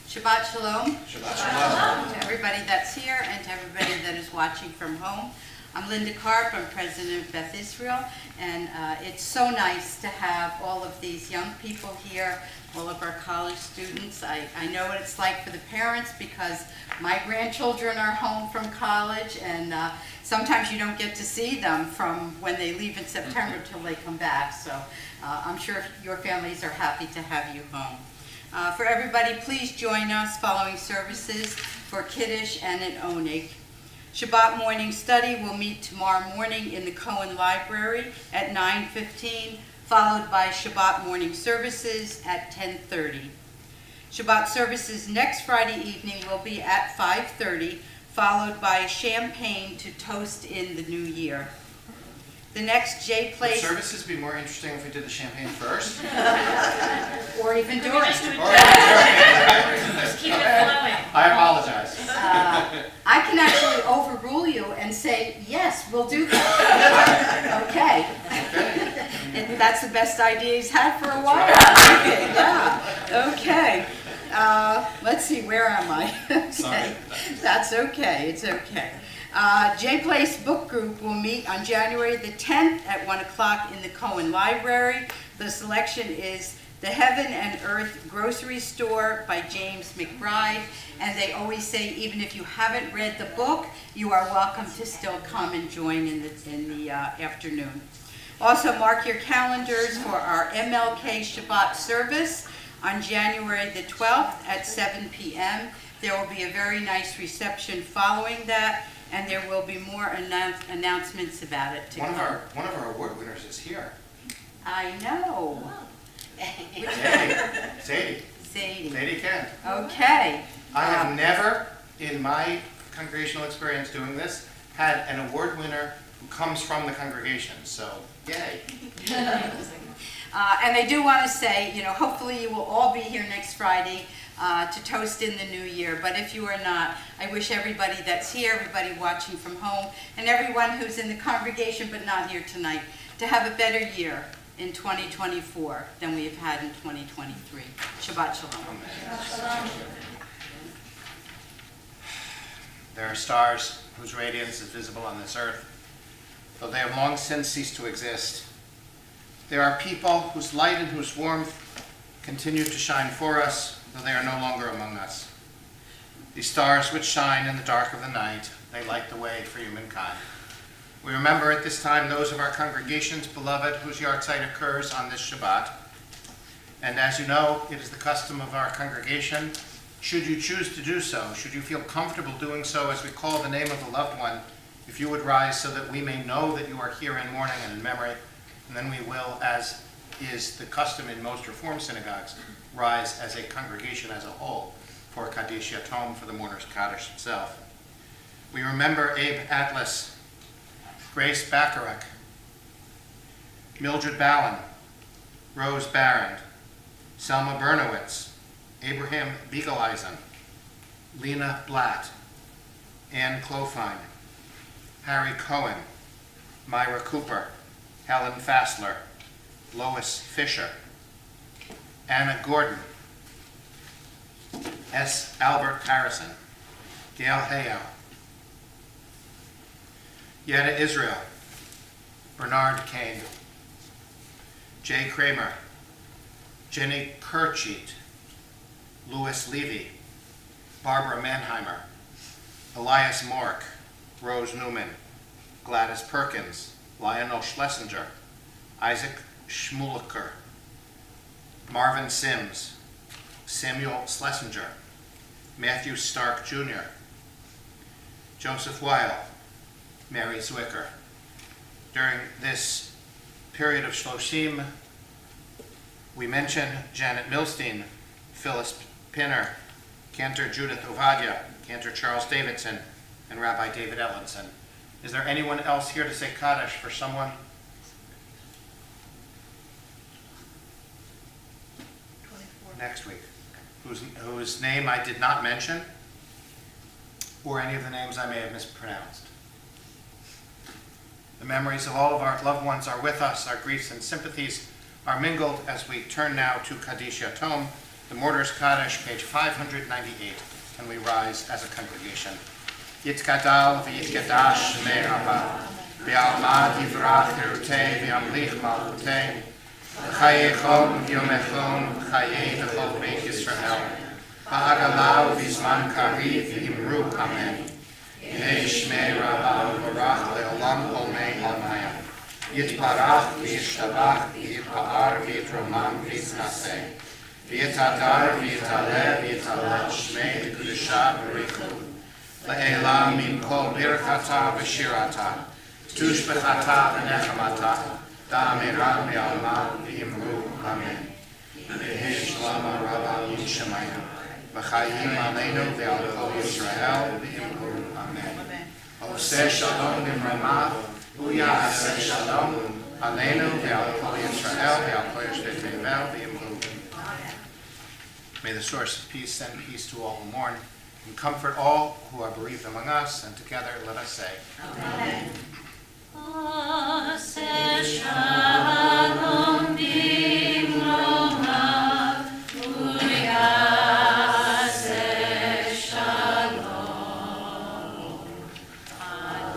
Shabbat Shalom. Shabbat Shalom. To everybody that's here and to everybody that is watching from home. I'm Linda Karp, I'm president of Beth Israel, and it's so nice to have all of these young people here, all of our college students. I know what it's like for the parents because my grandchildren are home from college, and sometimes you don't get to see them from when they leave in September till they come back, so I'm sure your families are happy to have you home. For everybody, please join us following services for Kiddush and an Oneg. Shabbat morning study will meet tomorrow morning in the Cohen Library at 9:15, followed by Shabbat morning services at 10:30. Shabbat services next Friday evening will be at 5:30, followed by champagne to toast in the new year. The next J Would Place, services be more interesting if we did the champagne first? or even during. Just keep it flowing. I apologize. I can actually overrule you and say, yes, we'll do that. Okay. That's the best idea he's had for a while. Okay, yeah. Okay. Let's see, where am I? Okay. That's okay, it's okay. J Place Book Group will meet on January the 10th at 1 o'clock in the Cohen Library. The selection is The Heaven and Earth Grocery Store by James McBride. And they always say, even if you haven't read the book, you are welcome to still come and join in the afternoon. Also, mark your calendars for our MLK Shabbat service on January the 12th at 7 p.m. There will be a very nice reception following that, and there will be more announcements about it to come. One of our award winners is here. I know. Sadie. Sadie. Sadie Kent. Okay. I have never, in my congregational experience doing this, had an award winner who comes from the congregation, so yay. And I do want to say, hopefully you will all be here next Friday to toast in the new year. But if you are not, I wish everybody that's here, everybody watching from home, and everyone who's in the congregation but not here tonight, to have a better year in 2024 than we have had in 2023. Shabbat Shalom. There are stars whose radiance is visible on this earth, though they have long since ceased to exist. There are people whose light and whose warmth continue to shine for us, though they are no longer among us. These stars which shine in the dark of the night, they light the way for humankind. We remember at this time those of our congregation's beloved whose yahrzeit occurs on this Shabbat. And as you know, it is the custom of our congregation, should you choose to do so, should you feel comfortable doing so as we call the name of the loved one, if you would rise so that we may know that you are here in mourning and in memory, and then we will, as is the custom in most Reform synagogues, rise as a congregation as a whole for Kaddish Yatom, for the mourner's Kaddish itself. We remember Abe Atlas, Grace Bacharach, Mildred Ballin, Rose Barron, Selma Bernowitz, Abraham Beagleisen, Lena Blatt, Ann Clofine, Harry Cohen, Myra Cooper, Helen Fassler, Lois Fisher, Anna Gordon, S. Albert Harrison, Gail Hayao, Yetta Israel, Bernard Kane, Jay Kramer, Jenny Kircheat, Louis Levy, Barbara Mannheimer, Elias Mork, Rose Newman, Gladys Perkins, Lionel Schlesinger, Isaac Schmuliker, Marvin Sims, Samuel Schlesinger, Matthew Stark Jr., Joseph Weil, Mary Zwicker. During this period of Shloshim, we mention Janet Milstein, Phyllis Pinner, Cantor Judith Ovadia, Cantor Charles Davidson, and Rabbi David Ellenson. Is there anyone else here to say Kaddish for someone? 24. Next week. Whose name I did not mention, or any of the names I may have mispronounced. The memories of all of our loved ones are with us. Our griefs and sympathies are mingled as we turn now to Kaddish Yatom, the Mourner's Kaddish, page 598, and we rise as a congregation. Yitkadal v'yitkadash shmei Rabba, v'almad yivrach cherutei v'yamlich malchutei, v'chayei chol v'yomechon v'chayei v'chol beit Yisrael, v'hagalau v'zman kariv v'imru amen. Yehei shmei Rabba v'barach le'olam olmei almaya. Yitbarach v'yishtabach v'yitpa'ar v'yitromam v'yitnaseh. V'yitadar v'yitaleh v'yitaleh shmei v'kedusha v'richu. Le'elah min kol birchata v'shirata. Tushbechata v'nechamata. Da'amira v'yalma v'yimru amen. V'yehei shlama rabba yishamayim. V'chayim aleinu v'al kol Yisrael v'yimru amen. Oseh shalom v'mramav. Uyaseh shalom aleinu v'al kol Yisrael v'al kol Yisrael v'yimru. May the source of peace send peace to all who mourn, and comfort all who are bereaved among us, and together let us say, Amen. Aseh shalom b'mromav, uyaseh shalom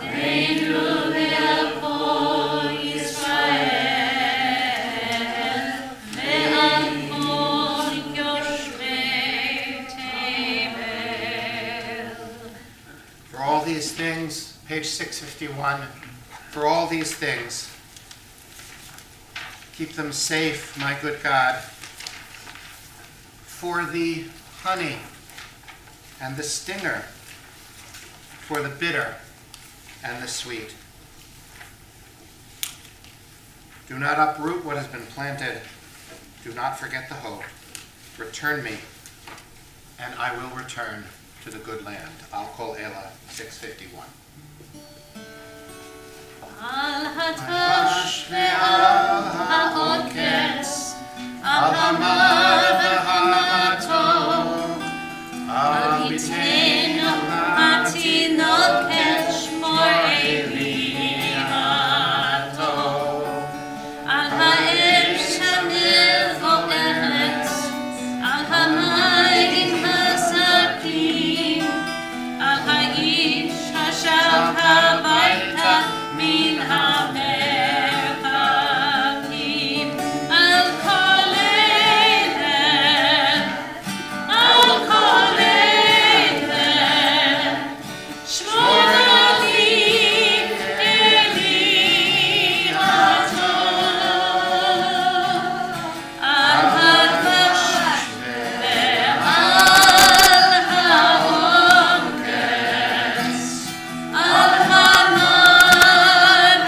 aleinu ve'al kol Yisrael ve'al kol yoshvei tevel. for all these things, page 651, for all these things, keep them safe, my good God, for the honey and the stinger, for the bitter and the sweet. Do not uproot what has been planted. Do not forget the hope. Return me, and I will return to the good land. I'll call Ela 651. Al hatash ve'al ha'okes, al hamar ve'hamatov, al bitenu hatinokes shmor eliyato, al ha'er shamir vo'eret, al hamayim hasakim, al ha'ish hashav habayta min hamerkakim, al koleinem, shmor ali eliyato, al hatash ve'al ha'okes, al hamar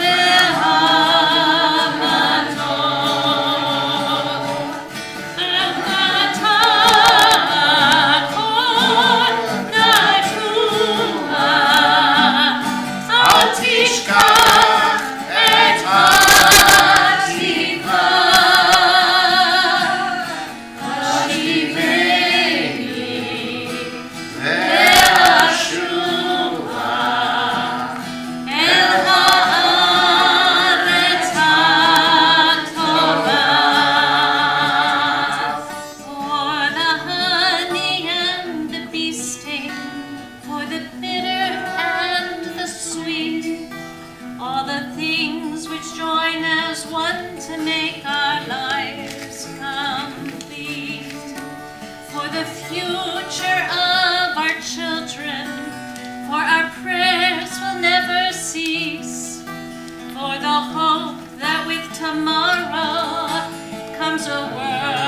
ve'hamatov, al hatakon natuha, al tishkach et hatikva, vashiveni ve'ashuva el haaretz hatova. For the honey and the bee sting, for the bitter and the sweet, all the things which join as one to make our lives complete. For the future of our children, for our prayers will never cease, for the hope that with tomorrow comes a world